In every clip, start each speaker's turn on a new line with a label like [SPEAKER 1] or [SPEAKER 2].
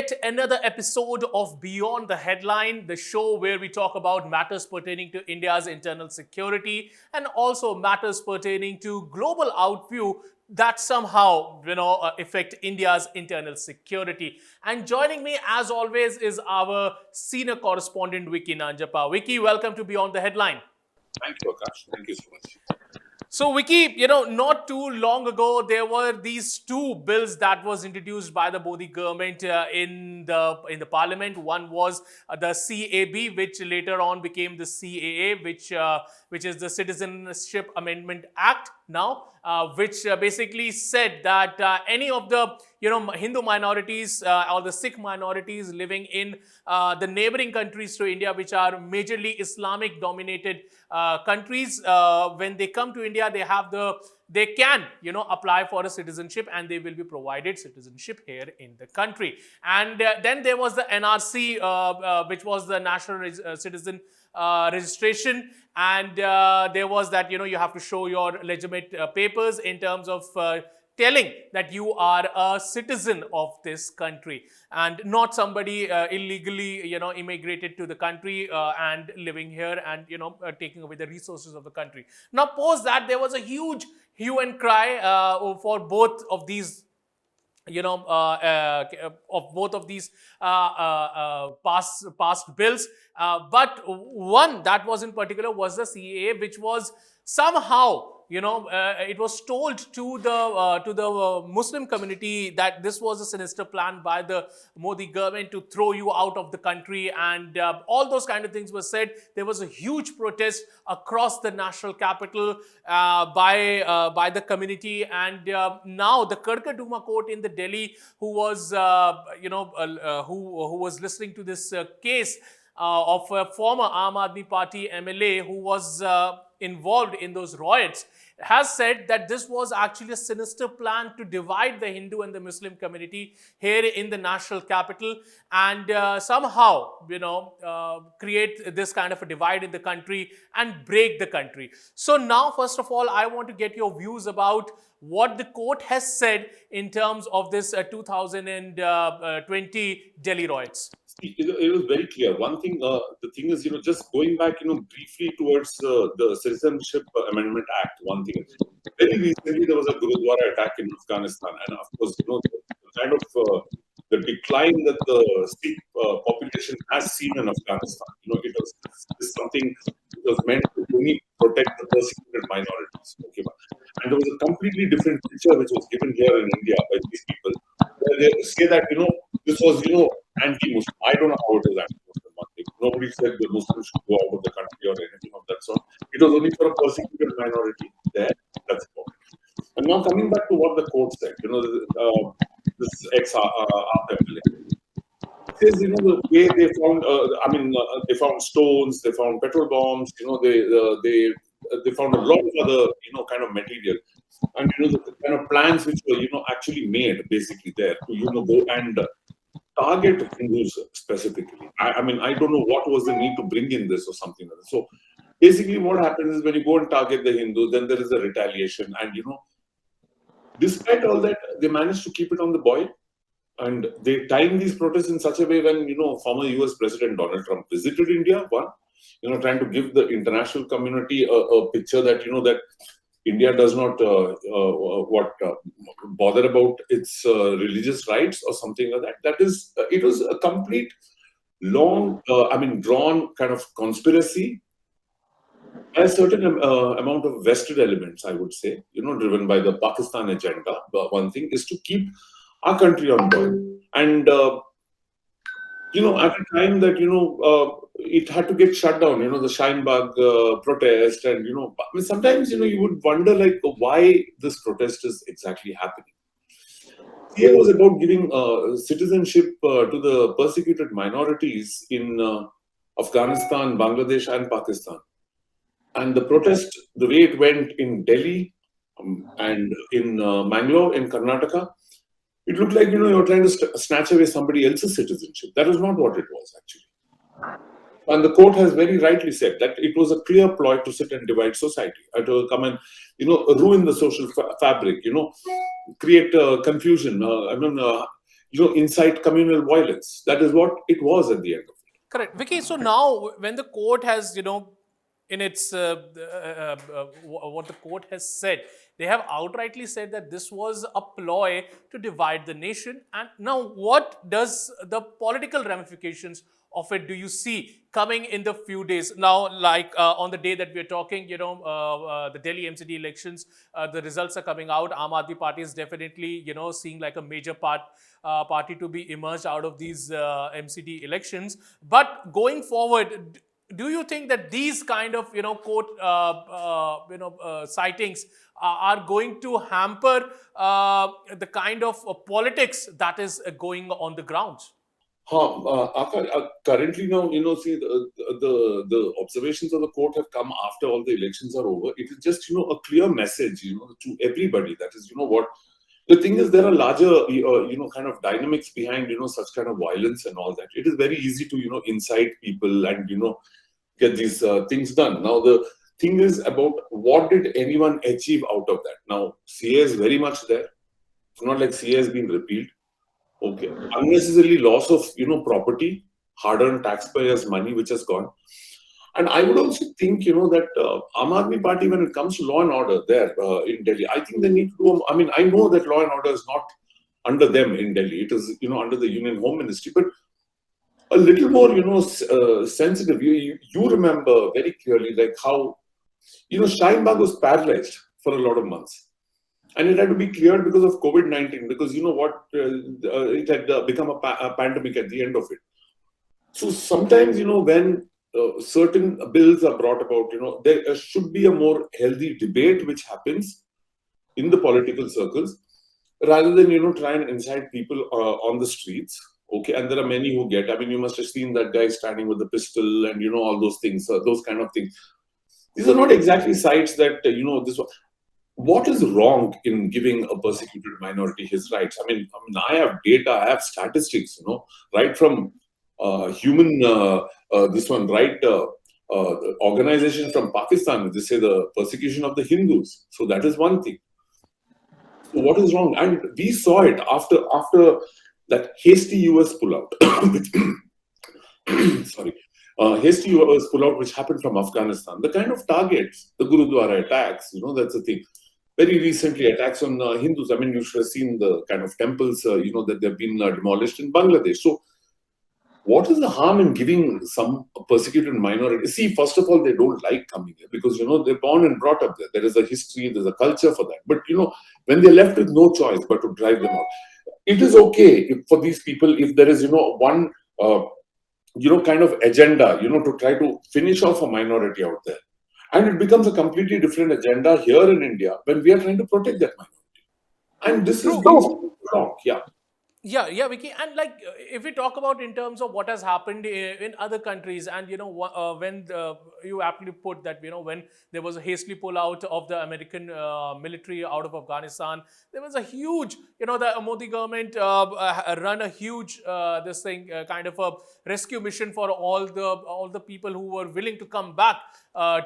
[SPEAKER 1] yet another episode of Beyond the Headline, the show where we talk about matters pertaining to India's internal security and also matters pertaining to global outview that somehow, affect India's internal security. And joining me, as always, is our senior correspondent, Vicky Nanjappa. Vicky, welcome to Beyond the Headline.
[SPEAKER 2] Thank you, Akash. Thank you so much.
[SPEAKER 1] So, Vicky, not too long ago, there were these two bills that was introduced by the Modi government in the parliament. One was the CAB, which later on became the CAA, which is the Citizenship Amendment Act now, which basically said that any of the Hindu minorities or the Sikh minorities living in the neighboring countries to India, which are majorly Islamic dominated countries, when they come to India, they can apply for a citizenship, and they will be provided citizenship here in the country. And then there was the NRC, which was the National Citizen Registration, and there was that you have to show your legitimate papers in terms of telling that you are a citizen of this country and not somebody illegally immigrated to the country and living here and taking away the resources of the country. Now, post that, there was a huge hue and cry for both of these past bills, but one that was in particular was the CAA, which was somehow it was told to the Muslim community that this was a sinister plan by the Modi government to throw you out of the country, and all those kind of things were said. There was a huge protest across the national capital by the community, and now the Karkaduma court in the Delhi, who was who was listening to this case of a former Aam Aadmi Party MLA who was involved in those riots, has said that this was actually a sinister plan to divide the Hindu and the Muslim community here in the national capital and somehow, create this kind of a divide in the country and break the country. So now, first of all, I want to get your views about what the court has said in terms of this 2020 Delhi riots.
[SPEAKER 2] It was very clear. One thing, the thing is, just going back, briefly towards the Citizenship Amendment Act. One thing, very recently there was a Gurudwara attack in Afghanistan, and of course, the kind of the decline that the Sikh population has seen in Afghanistan. It was something that was meant to only protect the persecuted minorities. Okay, and there was a completely different picture which was given here in India by these people, where they say that this was anti-Muslim. I don't know how it is anti-Muslim. Nobody said the Muslims should go out of the country or anything of that sort. It was only for a persecuted minority there. That's all. And now coming back to what the court said, this ex-RMLA says, the way they found, they found stones, they found petrol bombs, they found a lot of other, kind of material, and the kind of plans which were, actually made basically there to, go and target Hindus specifically. I don't know what was the need to bring in this or something like that. So basically what happens is when you go and target the Hindus, then there is a retaliation. And, despite all that, they managed to keep it on the boil. And they timed these protests in such a way when, former US President Donald Trump visited India, trying to give the international community a picture that, that India does not bother about its religious rights or something like that. That is, it was a complete, long, drawn kind of conspiracy. A certain amount of vested elements, I would say, driven by the Pakistan agenda. One thing is to keep our country on board. And, at a time that, it had to get shut down, the Shinebag protest. And, sometimes, you would wonder, why this protest is exactly happening. Here was about giving citizenship to the persecuted minorities in Afghanistan, Bangladesh, and Pakistan. And the protest, the way it went in Delhi and in Mangalore, in Karnataka, it looked like, you were trying to snatch away somebody else's citizenship. That was not what it was, actually. And the court has very rightly said that it was a clear ploy to sit and divide society, to come and, ruin the social fabric, create confusion. incite communal violence. That is what it was at the end of it.
[SPEAKER 1] Correct. Vicky, so now when the court has, in its, what the court has said, they have outrightly said that this was a ploy to divide the nation. And now what does the political ramifications of it do you see coming in the few days? Now, like on the day that we're talking, the Delhi MCD elections, the results are coming out. Aam Aadmi Party is definitely, seeing like a major party to be emerged out of these MCD elections. But going forward, do you think that these kind of court sightings are going to hamper the kind of politics that is going on the grounds?
[SPEAKER 2] Currently now, see, the observations of the court have come after all the elections are over. It is just, a clear message, to everybody. That is, what the thing is, there are larger, kind of dynamics behind, such kind of violence and all that. It is very easy to, incite people and, get these things done. Now, the thing is about what did anyone achieve out of that? Now, CA is very much there. It's not like CA has been repealed. Okay. Unnecessarily loss of, property, hard-earned taxpayers' money, which has gone. And I would also think, that Aam Aadmi Party, when it comes to law and order there in Delhi, I think they need to do, I mean, I know that law and order is not under them in Delhi. It is, under the Union Home Ministry, but a little more, sensitive. You remember very clearly, like how, Shine Bagh was paralyzed for a lot of months. And it had to be cleared because of COVID-19, because it had become a pandemic at the end of it. So sometimes, when certain bills are brought about, there should be a more healthy debate which happens in the political circles, rather than, try and incite people on the streets. Okay, and there are many who get, I mean, you must have seen that guy standing with the pistol and, all those things, those kind of things. These are not exactly sites that, what is wrong in giving a persecuted minority his rights? I mean, I have data, I have statistics, right from human, organization from Pakistan, they say the persecution of the Hindus. So that is one thing. So what is wrong? And we saw it after that hasty US pullout. Sorry. Hasty US pullout which happened from Afghanistan. The kind of targets, the Gurudwara attacks, that's the thing. Very recently, attacks on Hindus. I mean, you should have seen the kind of temples, that they've been demolished in Bangladesh. So, what is the harm in giving some persecuted minority? See, first of all, they don't like coming here because, they're born and brought up there. There is a history, there's a culture for that. But, when they're left with no choice but to drive them out, it is okay for these people if there is, one, kind of agenda, to try to finish off a minority out there. And it becomes a completely different agenda here in India when we are trying to protect that minority. And this is wrong. Yeah.
[SPEAKER 1] Yeah, Vicky. And like, if we talk about in terms of what has happened in other countries, and when you aptly put that, when there was a hastily pull out of the American military out of Afghanistan, there was a huge, the Modi government run a huge kind of a rescue mission for all the people who were willing to come back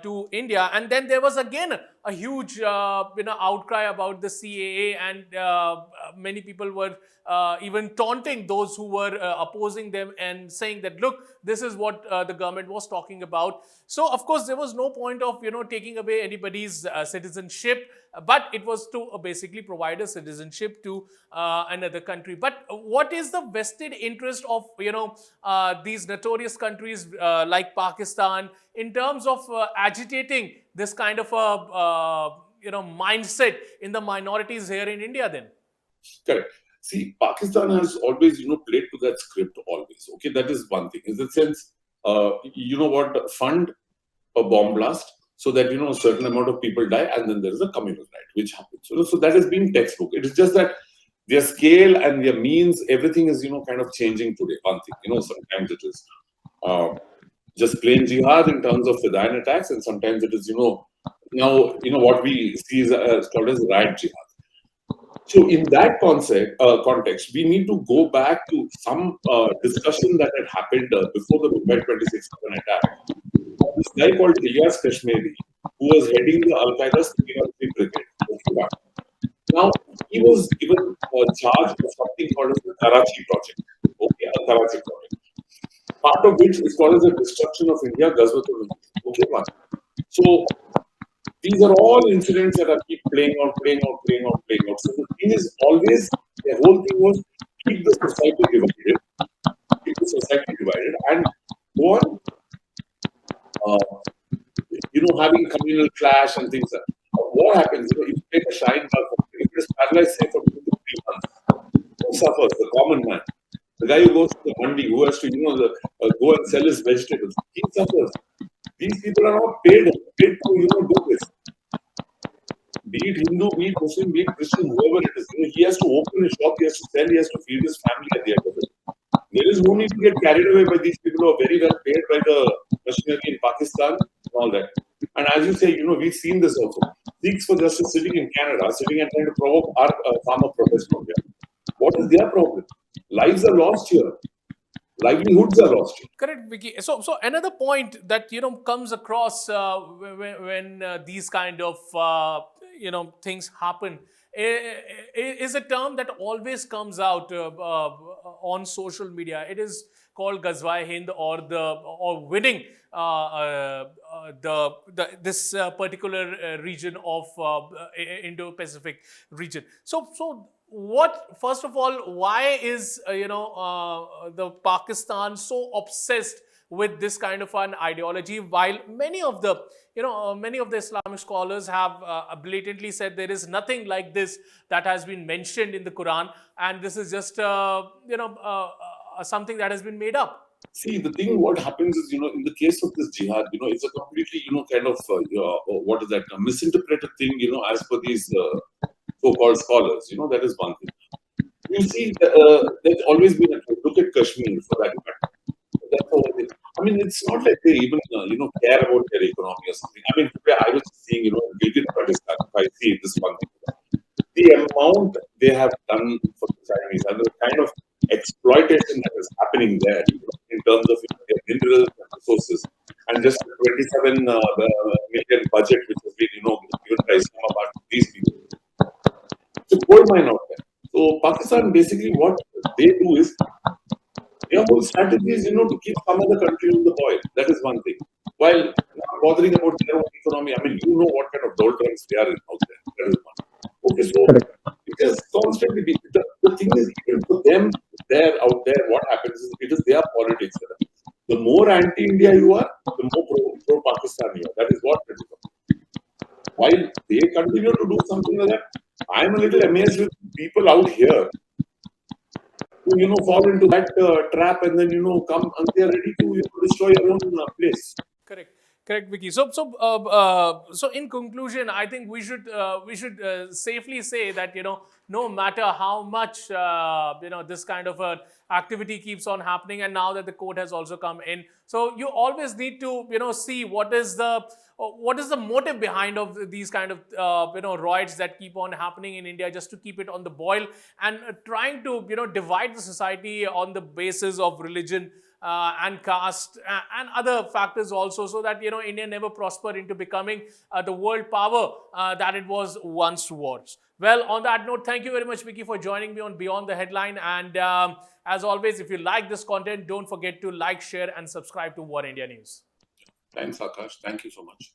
[SPEAKER 1] to India. And then there was again a huge outcry about the CAA, and many people were even taunting those who were opposing them and saying that, look, this is what the government was talking about. So, of course, there was no point of, taking away anybody's citizenship, but it was to basically provide a citizenship to another country. But what is the vested interest of, these notorious countries like Pakistan in terms of agitating this kind of a, mindset in the minorities here in India then?
[SPEAKER 2] Correct. See, Pakistan has always, played to that script always. Okay, that is one thing. In the sense, fund a bomb blast so that, a certain amount of people die and then there is a communal riot, which happens. So that has been textbook. It is just that their scale and their means, everything is, kind of changing today. One thing, sometimes it is just plain jihad in terms of Fidayeen attacks, and sometimes it is, now, what we see is called as riot jihad. So in that context, we need to go back to some discussion that had happened before the Mumbai 26/7 attack. This guy called Ilyas Kashmiri, who was heading the Al-Qaeda Brigade. Now, he he was given charge of something called as the Karachi project. Okay, a Karachi project. Part of which is called as the destruction of India, Ghazwatul Hind. Okay, fine. So these are all incidents that are keep playing out, playing out, playing out, playing out. So the thing is always, the whole thing was keep the society divided, and go on, having communal clash and things. What happens? If you take a shine bulb, if it is paralyzed, say for 2 to 3 months, who suffers? The common man. The guy who goes to the mandi, who has to, go and sell his vegetables, he suffers. These people are not paid to, do this. Be it Hindu, be it Muslim, be it Christian, whoever it is, he has to open his shop, he has to sell, he has to feed his family at the end of it. There is no need to get carried away by these people who are very well paid by the machinery in Pakistan and all that. And as you say, we've seen this also. Sikhs for Justice sitting in Canada, sitting and trying to provoke our farmer protest from here. What is their problem? Lives are lost here. Livelihoods are lost here.
[SPEAKER 1] Correct, Vicky. So another point that comes across when these kind of things happen is a term that always comes out on social media. It is called Ghazwa-e-Hind, or winning this particular region of Indo-Pacific region. So what, first of all, why is the Pakistan so obsessed with this kind of an ideology, while many of the Islamic scholars have blatantly said there is nothing like this that has been mentioned in the Quran, and this is just something that has been made up.
[SPEAKER 2] See, the thing, what happens is, in the case of this jihad, it's a completely, kind of, what is that, a misinterpreted thing, as per these so-called scholars, that is one thing. You see, there's always been a look at Kashmir for that matter. That's all it is. I mean, it's not like they even, care about their economy or something. I mean, today I was seeing, Pakistan, if I see this one thing, the amount they have done for the Chinese and the kind of exploitation that is happening there in terms of their minerals and resources, and just 27 million budget which has been, given by Islamabad to these people. It's a gold mine out there. So Pakistan, basically what they do is, their whole strategy is, to keep some other country on the boil. That is one thing. While not bothering about their own economy, I mean, what kind of doldrums they are in out there. That is one. Okay, so it is constantly, the thing is, even for them, out there, what happens is, it is their politics. The more anti-India you are, the more pro-Pakistan you are. That is what it is. While they continue to do something like that, I am a little amazed with people out here who, fall into that trap and then, come and they are ready to destroy your own place.
[SPEAKER 1] Correct, Vicky. So in conclusion, I think we should safely say that no matter how much this kind of an activity keeps on happening, and now that the court has also come in, so you always need to see what is the motive behind of these kind of riots that keep on happening in India, just to keep it on the boil, and trying to divide the society on the basis of religion and caste and other factors also, so that India never prosper into becoming the world power that it was once was. Well, on that note, thank you very much, Vicky, for joining me on Beyond the Headline. And as always, if you like this content, don't forget to like, share, and subscribe to Oneindia News.
[SPEAKER 2] Thanks, Akash. Thank you so much.